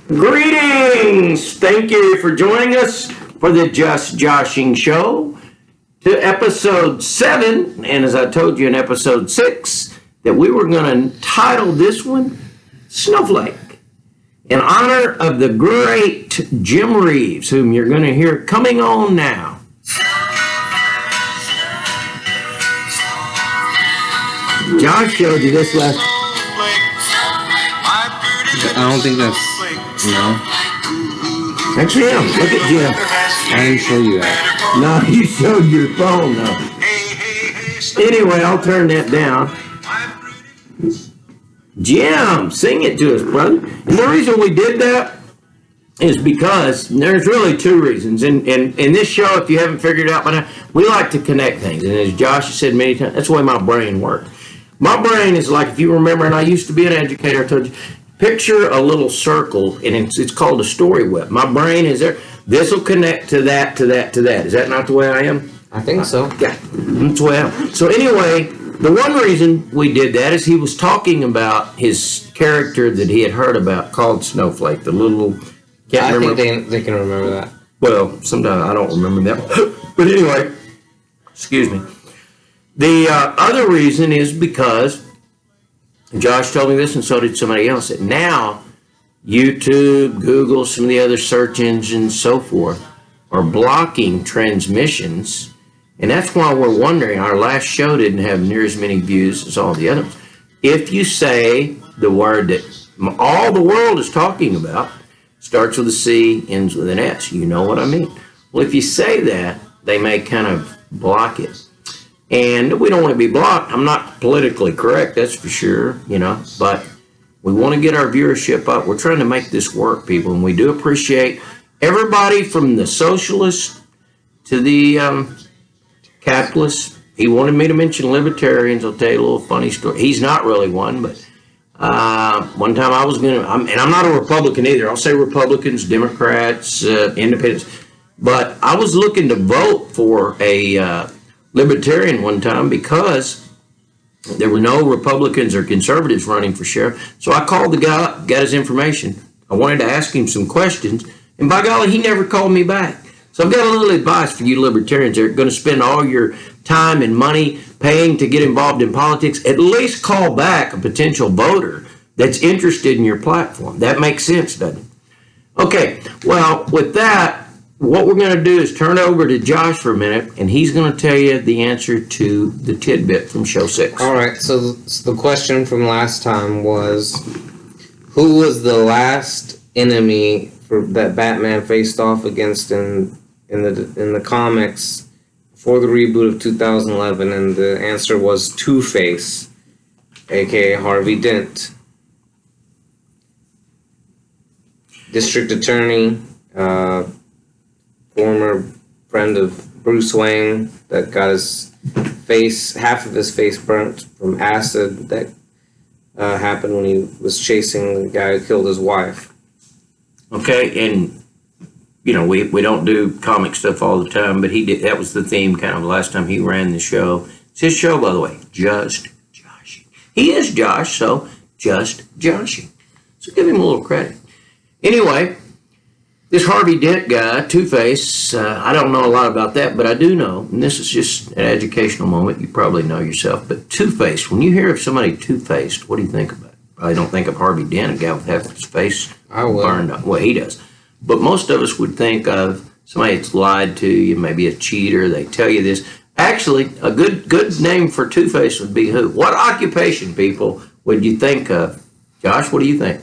Greetings! Thank you for joining us for the Just Joshing Show to episode 7. And as I told you in episode 6, that we were going to title this one Snowflake, in honor of the great Jim Reeves, whom you're going to hear coming on now. Josh showed you this last. I don't think that's, no. That's him. Look at Jim. I didn't show you that. No, you showed your phone, though. Anyway, I'll turn that down. Jim, sing it to us, brother. And the reason we did that is because there's really two reasons. And in this show, if you haven't figured it out by now, we like to connect things. And as Josh has said many times, that's the way my brain works. My brain is like, if you remember, and I used to be an educator, I told you, picture a little circle, and it's called a story web. My brain is there. This will connect to that, to that, to that. Is that not the way I am? I think so. Yeah, that's the way I am. So anyway, the one reason we did that is he was talking about his character that he had heard about called Snowflake, the little... I think they can remember that. Well, sometimes I don't remember that. But anyway, excuse me. The other reason is because Josh told me this, and so did somebody else, that now YouTube, Google, some of the other search engines, so forth, are blocking transmissions. And that's why we're wondering, our last show didn't have near as many views as all the others. If you say the word that all the world is talking about, starts with a C, ends with an S, you know what I mean? Well, if you say that, they may kind of block it. And we don't want to be blocked. I'm not politically correct, that's for sure, but we want to get our viewership up. We're trying to make this work, people, and we do appreciate everybody from the socialists to the capitalists. He wanted me to mention libertarians. I'll tell you a little funny story. He's not really one, but one time I was going to, and I'm not a Republican either. I'll say Republicans, Democrats, Independents, but I was looking to vote for a libertarian one time because there were no Republicans or conservatives running for sheriff. So I called the guy up, got his information. I wanted to ask him some questions, and by golly, he never called me back. So I've got a little advice for you libertarians that are going to spend all your time and money paying to get involved in politics. At least call back a potential voter that's interested in your platform. That makes sense, doesn't it? Okay, well, with that, what we're going to do is turn over to Josh for a minute, and he's going to tell you the answer to the tidbit from show 6. All right, so the question from last time was, who was the last enemy that Batman faced off against in the comics for the reboot of 2011? And the answer was Two-Face, aka Harvey Dent, District Attorney, former friend of Bruce Wayne that got half of his face burnt from acid that happened when he was chasing the guy who killed his wife. Okay, and we don't do comic stuff all the time, but he did. That was the theme kind of last time he ran the show. It's his show, by the way, Just Joshing. He is Josh, so Just Joshing. So give him a little credit. Anyway, this Harvey Dent guy, Two-Face, I don't know a lot about that, but I do know, and this is just an educational moment, you probably know yourself, but Two-Face, when you hear of somebody two-faced, what do you think about it? Probably don't think of Harvey Dent, a guy with half his face burned up. Well, he does. But most of us would think of somebody that's lied to you, maybe a cheater, they tell you this. Actually, a good name for Two-Face would be who? What occupation, people, would you think of? Josh, what do you think?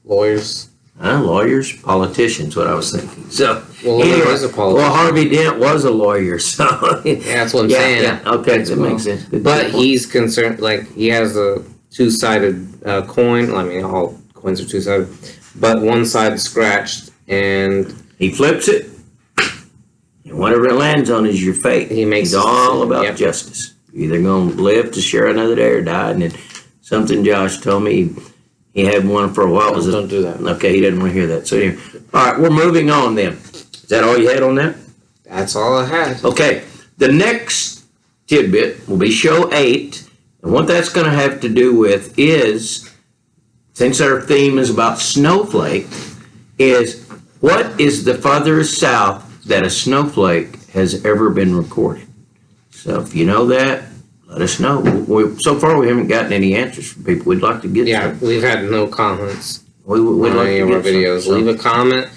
Lawyers. Lawyers, politicians, what I was thinking. So, anyway, was a politician. Well, Harvey Dent was a lawyer, so yeah, that's what I'm saying. Yeah, okay, that makes sense. But he's concerned, like he has a two-sided coin. I mean, all coins are two-sided, but one side scratched, and he flips it, and whatever it lands on is your fate. It's all about justice. You're either going to live to share another day or die. And then something Josh told me. He had one for a while. Don't do that. Okay, he didn't want to hear that. So anyway, all right, we're moving on then. Is that all you had on that? That's all I had. Okay, the next tidbit will be show 8, and what that's going to have to do with is since our theme is about Snowflake, is what is the farthest south that a snowflake has ever been recorded? So if you know that, let us know. So far, we haven't gotten any answers from people. We'd like to get some. We've had no comments We'd on like any to of our get videos. some. Leave a comment.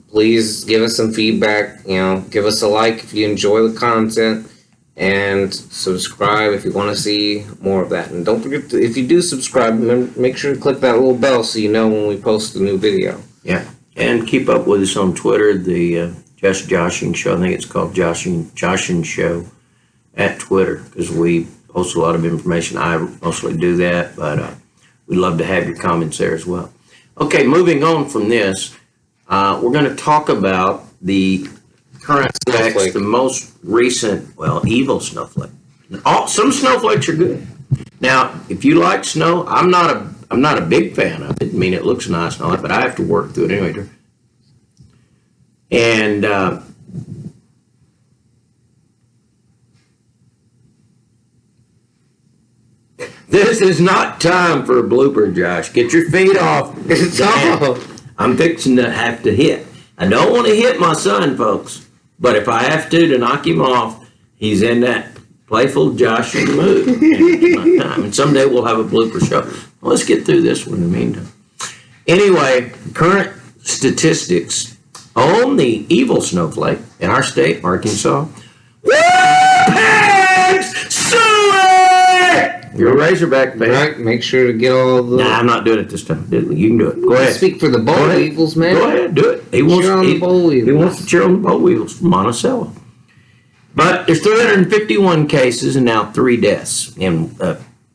Please give us some feedback. Give us a like if you enjoy the content, and subscribe if you want to see more of that. And don't forget if you do subscribe, make sure to click that little bell so you know when we post a new video. Yeah, and keep up with us on Twitter. The Joshin Show. I think it's called Joshin Show at Twitter, because we post a lot of information. I mostly do that, but we'd love to have your comments there as well. Okay, moving on from this, we're going to talk about the current snowflake, the most recent, evil snowflake. Some snowflakes are good. Now, if you like snow, I'm not a big fan of it. I mean, it looks nice and all that, but I have to work through it anyway. And this is not time for a blooper, Josh. Get your feet off. I'm fixing to have to hit. I don't want to hit my son, folks, but if I have to knock him off, he's in that playful Josh mood. And someday we'll have a blooper show. Well, let's get through this one in the meantime. Anyway, current statistics on the evil snowflake in our state, Arkansas. You're a Razorback, man. Right, make sure to get all the... Nah, I'm not doing it this time. You can do it. Go ahead. Speak for the Boll Weevils, man. Go ahead, do it. He wants to cheer on the Boll Weevils from Monticello. But there's 351 cases and now 3 deaths. And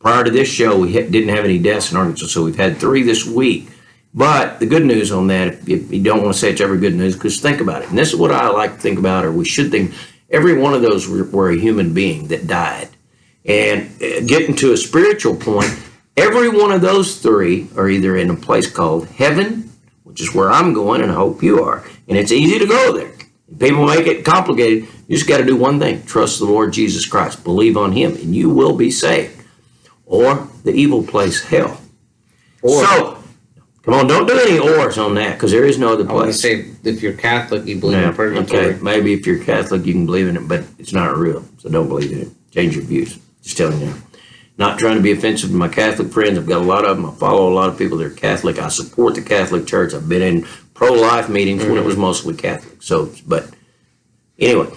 prior to this show, we didn't have any deaths in Arkansas, so we've had 3 this week. But the good news on that, if you don't want to say it's ever good news, because think about it. And this is what I like to think about, or we should think. Every one of those were a human being that died. And getting to a spiritual point, every one of those 3 are either in a place called heaven, which is where I'm going, and I hope you are. And it's easy to go there. People make it complicated. You just got to do one thing. Trust the Lord Jesus Christ. Believe on Him, and you will be saved. Or the evil place, hell. So, come on, don't do any ors on that, because there is no other place. I want to say, if you're Catholic, you believe in purgatory. Okay, maybe if you're Catholic, you can believe in it, but it's not real. So don't believe in it. Change your views. Just telling you. Not trying to be offensive to my Catholic friends. I've got a lot of them. I follow a lot of people that are Catholic. I support the Catholic Church. I've been in pro-life meetings when it was mostly Catholic. So, but anyway.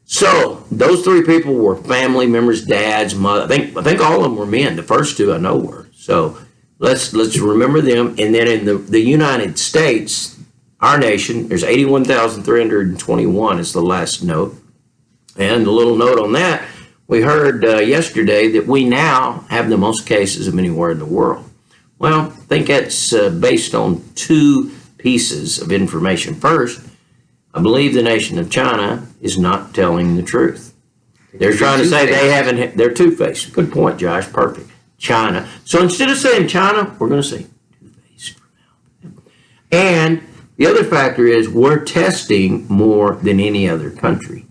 So, those 3 people were family members, dads, mother. I think all of them were men. The first 2 I know were. So, let's remember them. And then in the United States, our nation, there's 81,321 is the last note. And a little note on that, we heard yesterday that we now have the most cases of anywhere in the world. Well, I think that's based on 2 pieces of information. First, I believe the nation of China is not telling the truth. They're trying to say they're two-faced. Good point, Josh. Perfect. China. So instead of saying China, we're going to say two-faced for now. And the other factor is we're testing more than any other country.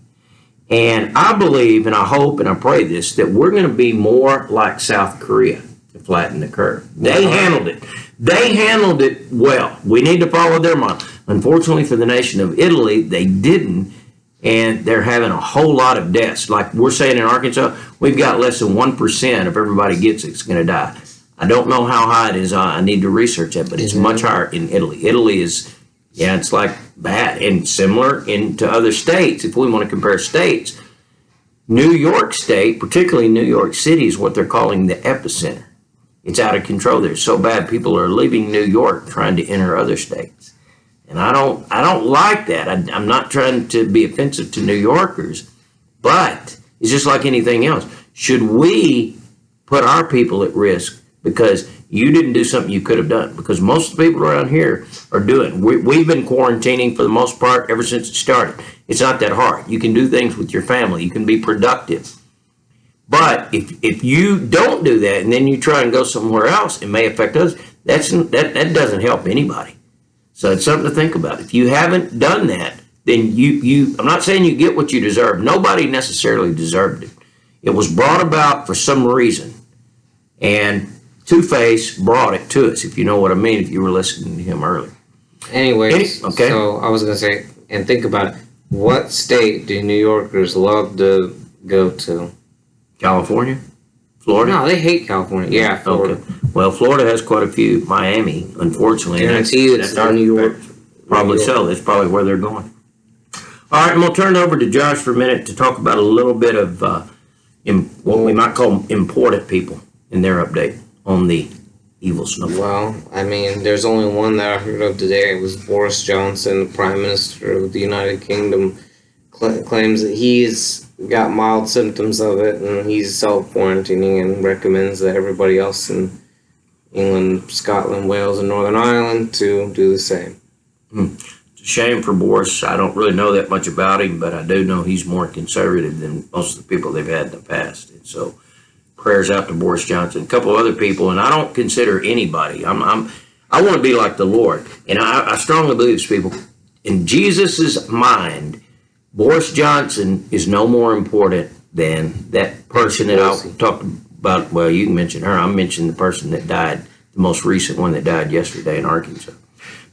And I believe, and I hope, and I pray this, that we're going to be more like South Korea to flatten the curve. They handled it. They handled it well. We need to follow their model. Unfortunately for the nation of Italy, they didn't, and they're having a whole lot of deaths. Like we're saying in Arkansas, we've got less than 1% of everybody gets it's going to die. I don't know how high it is. I need to research that, but it's much higher in Italy. Italy is... yeah, it's like bad and similar to other states. If we want to compare states, New York State, particularly New York City, is what they're calling the epicenter. It's out of control there. It's so bad people are leaving New York trying to enter other states. And I don't like that. I'm not trying to be offensive to New Yorkers, but it's just like anything else. Should we put our people at risk because you didn't do something you could have done? Because most of the people around here are doing. We've been quarantining for the most part ever since it started. It's not that hard. You can do things with your family. You can be productive. But if you don't do that and then you try and go somewhere else, it may affect us. That doesn't help anybody. So it's something to think about. If you haven't done that, then I'm not saying you get what you deserve. Nobody necessarily deserved it. It was brought about for some reason. And Two-Face brought it to us, if you know what I mean, if you were listening to him earlier. Anyways, Okay. so I was gonna say, and think about it. What state do New Yorkers love to go to? California? Florida? No, they hate California. Yeah, Florida. Okay. Well, Florida has quite a few. Miami, unfortunately. Guarantee it's our New York. Probably New York. so. That's probably where they're going. All right, I'm going to turn it over to Josh for a minute to talk about a little bit of what we might call important people in their update on the evil snowflake. Well, I mean, there's only one that I heard of today. It was Boris Johnson, the Prime Minister of the United Kingdom, claims that he's got mild symptoms of it and he's self-quarantining and recommends that everybody else in England, Scotland, Wales, and Northern Ireland to do the same. It's a shame for Boris. I don't really know that much about him, but I do know he's more conservative than most of the people they've had in the past. And so prayers out to Boris Johnson, a couple other people, and I don't consider anybody. I want to be like the Lord, and I strongly believe this, people. In Jesus's mind, Boris Johnson is no more important than that person that I talked about. Well, you can mention her. I mentioned the person that died, the most recent one that died yesterday in Arkansas.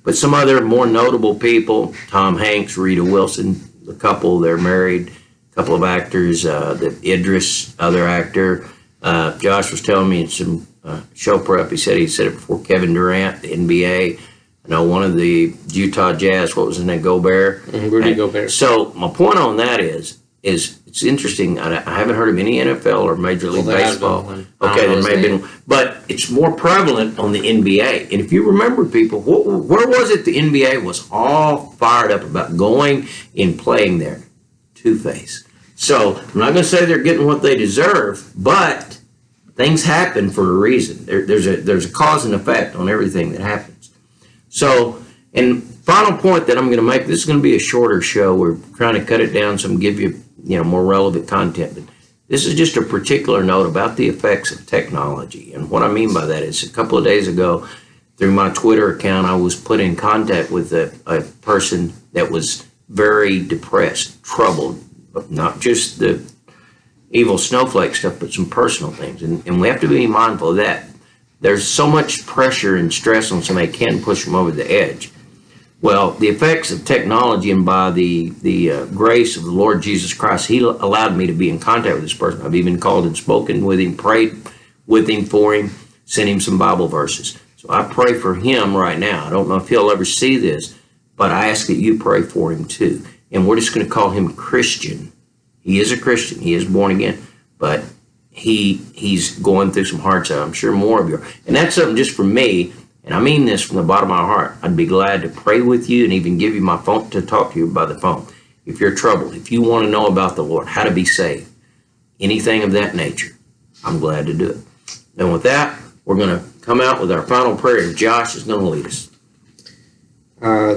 But some other more notable people, Tom Hanks, Rita Wilson, the couple, they're married, a couple of actors, the Idris, other actor. Josh was telling me in some show prep, he said it before, Kevin Durant, the NBA. I know one of the Utah Jazz, what was his name, Gobert? Rudy Gobert. So my point on that is it's interesting. I haven't heard of any NFL or Major League Baseball. Okay, there may have been, but it's more prevalent on the NBA. And if you remember, people, where was it the NBA was all fired up about going and playing there? Two-Face. So I'm not going to say they're getting what they deserve, but things happen for a reason. There's a cause and effect on everything that happens. So, and final point that I'm going to make, this is going to be a shorter show. We're trying to cut it down so give you more relevant content. But this is just a particular note about the effects of technology. And what I mean by that is a couple of days ago, through my Twitter account, I was put in contact with a person that was very depressed, troubled, but not just the evil snowflake stuff, but some personal things. And we have to be mindful of that. There's so much pressure and stress on somebody can push them over the edge. Well, the effects of technology, and by the grace of the Lord Jesus Christ, he allowed me to be in contact with this person. I've even called and spoken with him, prayed with him, for him, sent him some Bible verses. So I pray for him right now. I don't know if he'll ever see this, but I ask that you pray for him too. And we're just going to call him Christian. He is a Christian. He is born again, but he's going through some hard stuff. I'm sure more of you are. And that's something just for me, and I mean this from the bottom of my heart. I'd be glad to pray with you and even give you my phone to talk to you by the phone. If you're troubled, if you want to know about the Lord, how to be saved, anything of that nature, I'm glad to do it. And with that, we're going to come out with our final prayer. Josh is going to lead us.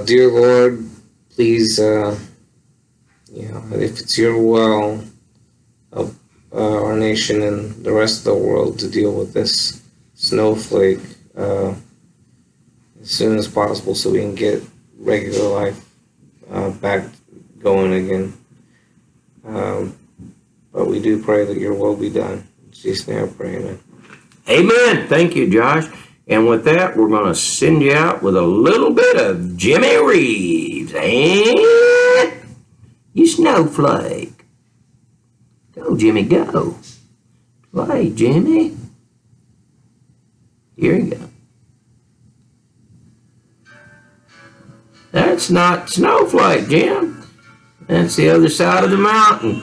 Dear Lord, please, if it's your will, help our nation and the rest of the world to deal with this snowflake as soon as possible so we can get regular life back going again. But we do pray that your will be done. In Jesus' name I pray, amen. Amen. Thank you, Josh. And with that, we're going to send you out with a little bit of Jimmy Reeves. And you snowflake. Go, Jimmy, go. Play, Jimmy. Here you go. That's not Snowflake, Jim. That's the other side of the mountain.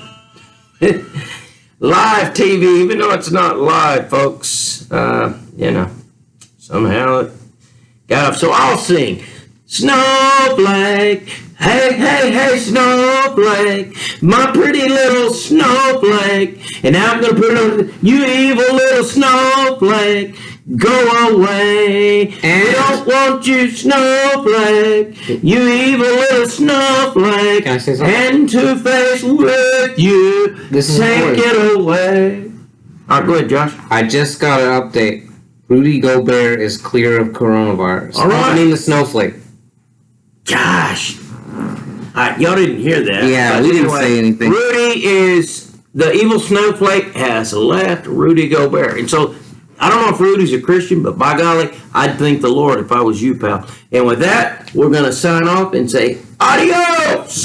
Live TV, even though it's not live, folks. Somehow it got off. So I'll sing. Snowflake, hey, hey, hey, snowflake, my pretty little snowflake. And now I'm going to put it on, you evil little snowflake, go away. And we don't want you, snowflake, you evil little snowflake. Can I say something? And Two-Face with you, This is take it away. All right, go ahead, Josh. I just got an update. Rudy Gobert is clear of coronavirus. All right. I mean the snowflake. Gosh. Y'all didn't hear that. Yeah, we didn't say anything. Rudy is, the evil snowflake has left Rudy Gobert. And so I don't know if Rudy's a Christian, but by golly, I'd thank the Lord if I was you, pal. And with that, we're going to sign off and say adios.